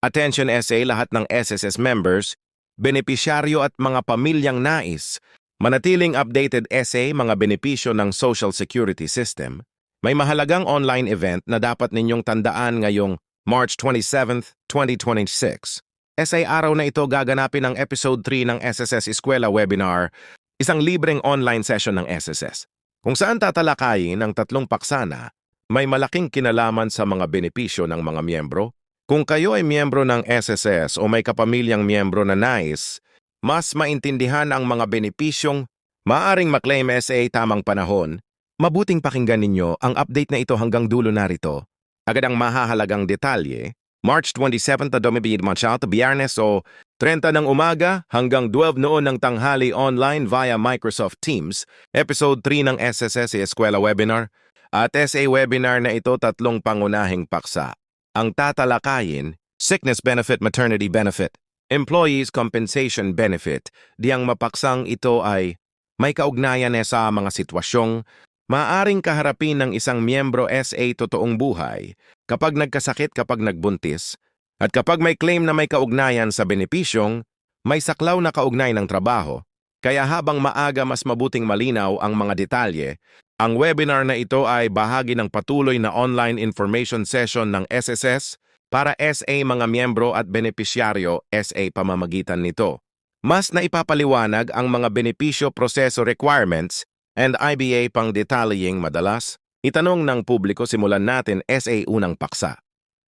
Attention SA lahat ng SSS members, benepisyaryo at mga pamilyang nais. Manatiling updated SA mga benepisyo ng Social Security System. May mahalagang online event na dapat ninyong tandaan ngayong March 27, 2026. SA araw na ito gaganapin ang Episode 3 ng SSS Eskwela Webinar, isang libreng online session ng SSS, kung saan tatalakayin ang 3 paksa na may malaking kinalaman sa mga benepisyo ng mga miyembro. Kung kayo ay miyembro ng SSS o may kapamilyang miyembro na nais, mas maintindihan ang mga benepisyong maaaring maklaim SA tamang panahon, mabuting pakinggan ninyo ang update na ito hanggang dulo narito. Agad ang mahahalagang detalye, March 27 Domibid Manchata Biyernes o 30 ng umaga hanggang 12 noon ng tanghali online via Microsoft Teams, Episode 3 ng SSS Eskwela Webinar, at SA Webinar na ito 3 pangunahing paksa. Ang tatalakayin, Sickness Benefit, Maternity Benefit, Employees Compensation Benefit. Diyang mapaksang ito ay may kaugnayan sa mga sitwasyong maaaring kaharapin ng isang miyembro SA totoong buhay kapag nagkasakit, kapag nagbuntis, at kapag may claim na may kaugnayan sa benepisyong may saklaw na kaugnay ng trabaho. Kaya habang maaga mas mabuting malinaw ang mga detalye, ang webinar na ito ay bahagi ng patuloy na online information session ng SSS para SA mga miyembro at benepisyaryo SA pamamagitan nito. Mas naipapaliwanag ang mga benepisyo, proseso, requirements, and IBA pang detalyeng madalas. Itanong ng publiko, simulan natin SA unang paksa.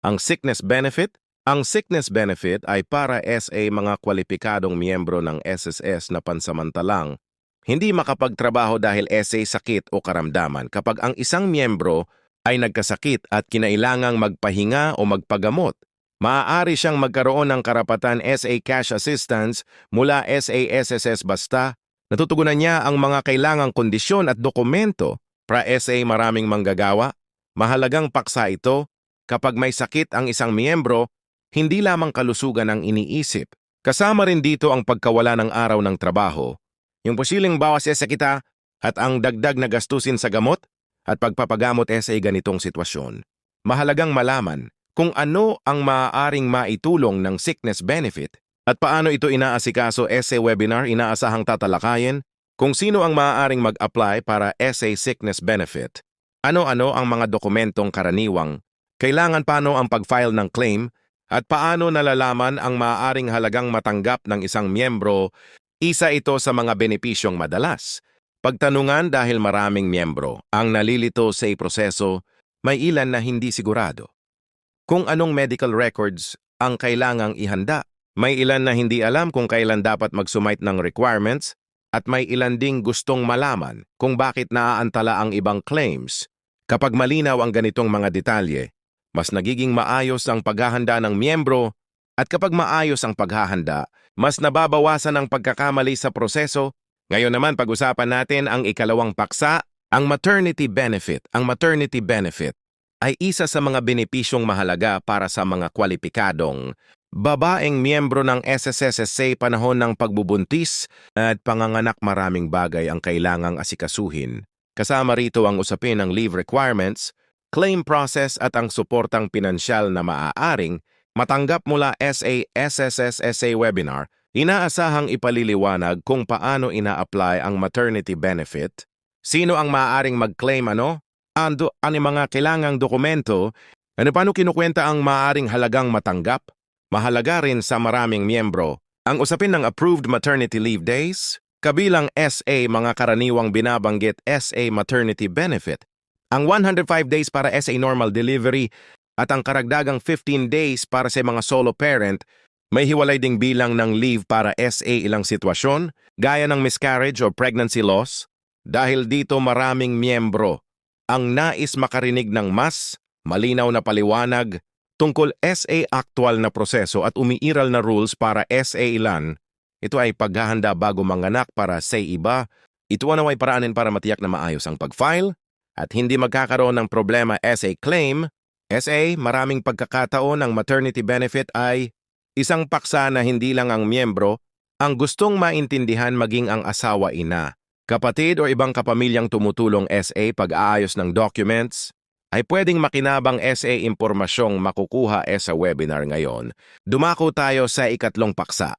Ang sickness benefit? Ang sickness benefit ay para SA mga kwalipikadong miyembro ng SSS na pansamantalang hindi makapagtrabaho dahil SA sakit o karamdaman kapag ang isang miyembro ay nagkasakit at kinailangang magpahinga o magpagamot. Maaari siyang magkaroon ng karapatan SA cash assistance mula SSS basta natutugunan niya ang mga kailangang kondisyon at dokumento para SA maraming manggagawa. Mahalagang paksa ito kapag may sakit ang isang miyembro, hindi lamang kalusugan ang iniisip. Kasama rin dito ang pagkawala ng araw ng trabaho, yung posibleng bawas sa kita at ang dagdag na gastusin sa gamot at pagpapagamot sa ganitong sitwasyon. Mahalagang malaman kung ano ang maaaring maitulong ng sickness benefit at paano ito inaasikaso. SA webinar inaasahang tatalakayin kung sino ang maaaring mag-apply para SA sickness benefit. Ano-ano ang mga dokumentong karaniwang, kailangan paano ang pag-file ng claim, at paano nalalaman ang maaaring halagang matanggap ng isang miyembro. Isa ito sa mga benepisyong madalas pagtanungan dahil maraming miyembro ang nalilito sa proseso, may ilan na hindi sigurado kung anong medical records ang kailangang ihanda. May ilan na hindi alam kung kailan dapat mag-submit ng requirements at may ilan ding gustong malaman kung bakit naaantala ang ibang claims. Kapag malinaw ang ganitong mga detalye, mas nagiging maayos ang paghahanda ng miyembro. At kapag maayos ang paghahanda, mas nababawasan ang pagkakamali sa proseso. Ngayon naman pag-usapan natin ang ikalawang paksa, ang maternity benefit. Ang maternity benefit ay isa sa mga benepisyong mahalaga para sa mga kwalipikadong babaeng miyembro ng SSS panahon ng pagbubuntis at panganganak. Maraming bagay ang kailangang asikasuhin. Kasama rito ang usapin ng leave requirements, claim process at ang suportang pinansyal na maaaring matanggap mula SSS webinar. Inaasahang ipaliliwanag kung paano ina-apply ang maternity benefit, sino ang maaaring mag-claim ano mga kailangang dokumento, paano kinukwenta ang maaaring halagang matanggap. Mahalaga rin sa maraming miyembro ang usapin ng approved maternity leave days, kabilang SA mga karaniwang binabanggit SA maternity benefit, ang 105 days para SA normal delivery, at ang karagdagang 15 days para sa mga solo parent. May hiwalay ding bilang ng leave para SA ilang sitwasyon, gaya ng miscarriage or pregnancy loss. Dahil dito maraming miyembro ang nais makarinig ng mas malinaw na paliwanag tungkol SA aktual na proseso at umiiral na rules para SA ilan. Ito ay paghahanda bago manganak para sa iba. Ito ay paraanin para matiyak na maayos ang pag-file at hindi magkakaroon ng problema SA claim. SA, maraming pagkakataon ang maternity benefit ay isang paksa na hindi lang ang miyembro ang gustong maintindihan, maging ang asawa, ina, kapatid o ibang kapamilyang tumutulong SA pag-aayos ng documents. ay pwedeng makinabang SA impormasyong makukuha sa webinar ngayon. Dumako tayo sa ikatlong paksa.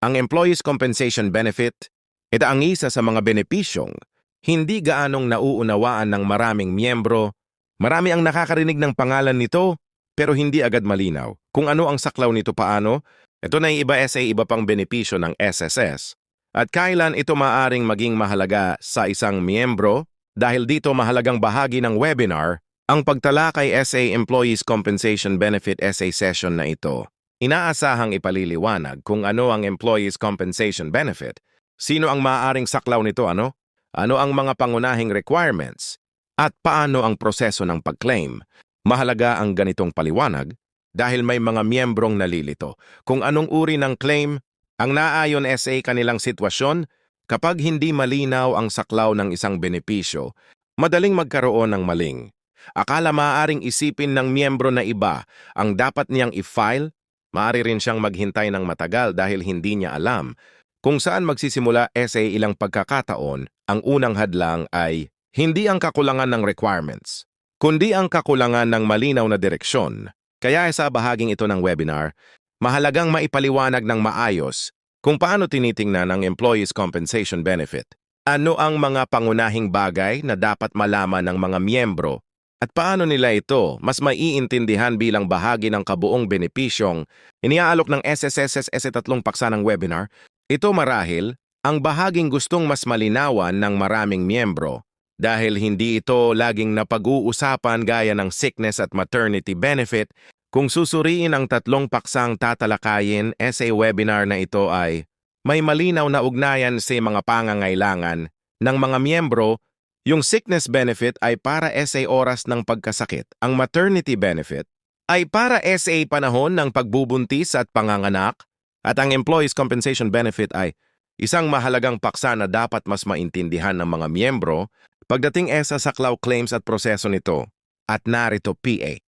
Ang Employees Compensation Benefit, ito ang isa sa mga benepisyong hindi gaanong nauunawaan ng maraming miyembro. Marami ang nakakarinig ng pangalan nito, pero hindi agad malinaw. Kung ano ang saklaw nito paano, ito na yung iba iba pang benepisyo ng SSS. At kailan ito maaring maging mahalaga sa isang miyembro, dahil dito mahalagang bahagi ng webinar, ang pagtalakay SA Employees Compensation Benefit SA session na ito. Inaasahang ipaliliwanag kung ano ang Employees Compensation Benefit, sino ang maaaring saklaw nito, ano ang mga pangunahing requirements, at paano ang proseso ng pag-claim. Mahalaga ang ganitong paliwanag dahil may mga miyembrong nalilito kung anong uri ng claim ang naayon SA kanilang sitwasyon. Kapag hindi malinaw ang saklaw ng isang benepisyo, madaling magkaroon ng maling. Akala maaaring isipin ng miyembro na iba ang dapat niyang i-file, maaari rin siyang maghintay ng matagal dahil hindi niya alam kung saan magsisimula. Ilang pagkakataon, ang unang hadlang ay hindi ang kakulangan ng requirements, kundi ang kakulangan ng malinaw na direksyon. Kaya sa bahaging ito ng webinar, mahalagang maipaliwanag ng maayos kung paano tinitingnan ang Employees Compensation Benefit. Ano ang mga pangunahing bagay na dapat malaman ng mga miyembro at paano nila ito mas maiintindihan bilang bahagi ng kabuong benepisyong iniaalok ng SSS sa tatlong paksa ng webinar. Ito marahil ang bahaging gustong mas malinawan ng maraming miyembro dahil hindi ito laging napag-uusapan gaya ng sickness at maternity benefit. Kung susuriin ang tatlong paksang tatalakayin sa webinar na ito ay may malinaw na ugnayan sa mga pangangailangan ng mga miyembro. Yung sickness benefit ay para sa oras ng pagkasakit. Ang maternity benefit ay para sa panahon ng pagbubuntis at panganganak. At ang Employees Compensation Benefit ay isang mahalagang paksa na dapat mas maintindihan ng mga miyembro pagdating sa saklaw claims at proseso nito. At narito PA.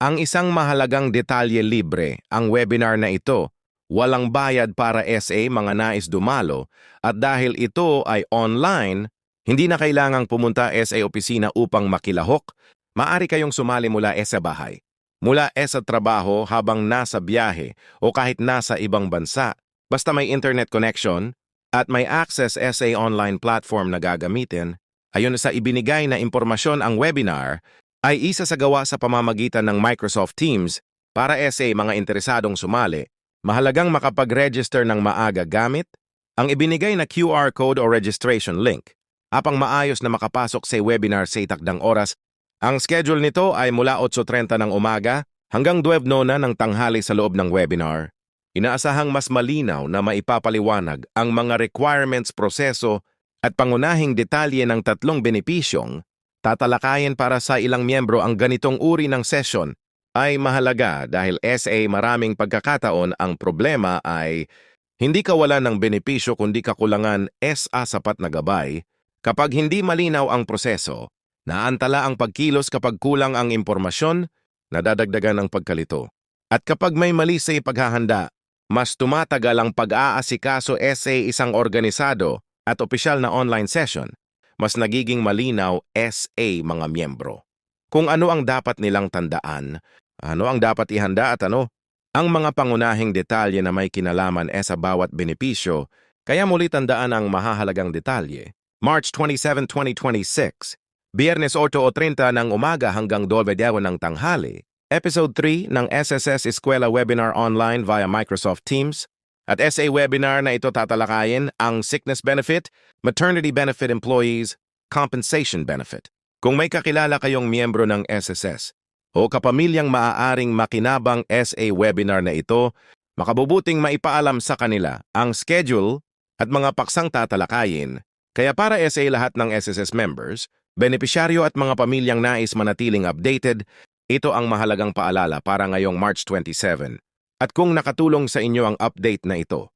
Ang isang mahalagang detalye, libre ang webinar na ito. Walang bayad para SA mga nais dumalo at dahil ito ay online, hindi na kailangang pumunta sa opisina upang makilahok. Maaari kayong sumali mula sa bahay, mula sa trabaho habang nasa biyahe o kahit nasa ibang bansa. Basta may internet connection at may access sa online platform na gagamitin. Ayon sa ibinigay na impormasyon, ang webinar ay isa sa gawa sa pamamagitan ng Microsoft Teams para sa mga interesadong sumali. Mahalagang makapag-register ng maaga gamit ang ibinigay na QR code o registration link. Apang maayos na makapasok sa webinar sa takdang oras. Ang schedule nito ay mula 8:30 ng umaga hanggang 12:00 ng tanghali sa loob ng webinar. Inaasahang mas malinaw na maipapaliwanag ang mga requirements, proseso at pangunahing detalye ng tatlong benepisyong tatalakayin. Para sa ilang miyembro, ang ganitong uri ng session ay mahalaga dahil sa maraming pagkakataon ang problema ay hindi kawalan ng benepisyo kundi kakulangan sa sapat na gabay. Kapag hindi malinaw ang proseso, naantala ang pagkilos. Kapag kulang ang impormasyon, nadadagdagan ang pagkalito. At kapag may mali sa paghahanda, mas tumatagal ang pag-aasikaso sa isang organisado at opisyal na online session. Mas nagiging malinaw sa mga miyembro kung ano ang dapat nilang tandaan, ano ang dapat ihanda at ano ang mga pangunahing detalye na may kinalaman sa bawat benepisyo. Kaya muli tandaan ang mahahalagang detalye. March 27, 2026, Biyernes 8:30 ng umaga hanggang 12:00 ng tanghali, Episode 3 ng SSS Eskwela Webinar Online via Microsoft Teams. At SA webinar na ito tatalakayin ang Sickness Benefit, Maternity Benefit Employees, Compensation Benefit. Kung may kakilala kayong miyembro ng SSS o kapamilyang maaaring makinabang SA webinar na ito, makabubuting maipaalam sa kanila ang schedule at mga paksang tatalakayin. Kaya para sa lahat ng SSS members, benepisyaryo at mga pamilyang nais manatiling updated, ito ang mahalagang paalala para ngayong March 27. At kung nakatulong sa inyo ang update na ito,